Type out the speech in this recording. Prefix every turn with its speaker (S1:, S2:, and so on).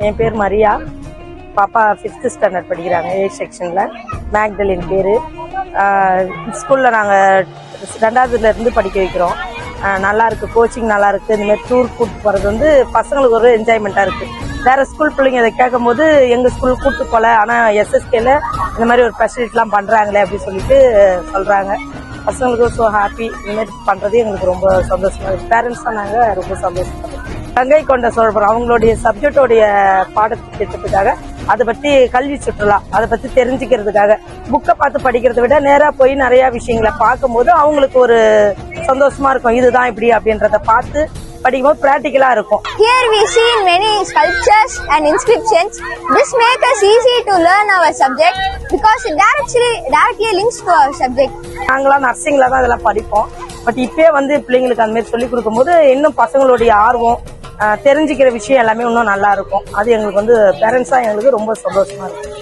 S1: என் பேர் மரியா. பாப்பா 5th standard படிக்கிறாங்க, A செக்ஷன்ல. மேக்டலின் பேரு. ஸ்கூல்ல நாங்கள் 2ஆவதுல இருந்து படிக்க வைக்கிறோம். நல்லா இருக்கு, கோச்சிங் நல்லா இருக்கு. இந்த மாதிரி டூர் கூட்டு போறது வந்து பசங்களுக்கு ஒரு என்ஜாய்மெண்டா இருக்கு. வேற ஸ்கூல் பிள்ளைங்க இதை கேட்கும் போது எங்க ஸ்கூல் கூட்டு போல, ஆனா SSKல இந்த மாதிரி ஒரு ஃபெசிலிட்டிலாம் பண்றாங்களே அப்படின்னு சொல்லிட்டு சொல்றாங்க. பசங்களுக்கு ஸோ ஹாப்பி. இந்த மாதிரி பண்றது எங்களுக்கு ரொம்ப சந்தோஷமா இருக்கு. பேரண்ட்ஸா நாங்க ரொம்ப சந்தோஷப்படுறோம். கங்கை கொண்ட சோழபுரம் அவங்களுடைய சப்ஜெக்டோடைய பாடத்திட்டத்துக்காக அதை பத்தி கல்வி சுற்றுலா அதை பத்தி தெரிஞ்சுக்கிறதுக்காக புக்கை பார்த்து படிக்கிறத விட நேரா போய் நிறைய விஷயங்களை பார்க்கும்போது அவங்களுக்கு ஒரு சந்தோஷமா இருக்கும். இதுதான் இப்படி அப்படின்றத பார்த்து படிக்கும்போது பிராக்டிகலா இருக்கும்.
S2: Here we see many sculptures and inscriptions. This makes us easy to learn our subject because it directly links to our subject.
S1: நாங்களாம் நர்சிங்ல தான் இதெல்லாம் படிப்போம். பட் இப்பயே வந்து பிள்ளைங்களுக்கு அந்த மாதிரி சொல்லி கொடுக்கும்போது இன்னும் பசங்களுடைய ஆர்வம் தெரிஞ்சுக்கிற விஷயம் எல்லாமே இன்னும் நல்லா இருக்கும். அது எங்களுக்கு வந்து பேரண்ட்ஸா எங்களுக்கு ரொம்ப சந்தோஷமா இருக்கும்.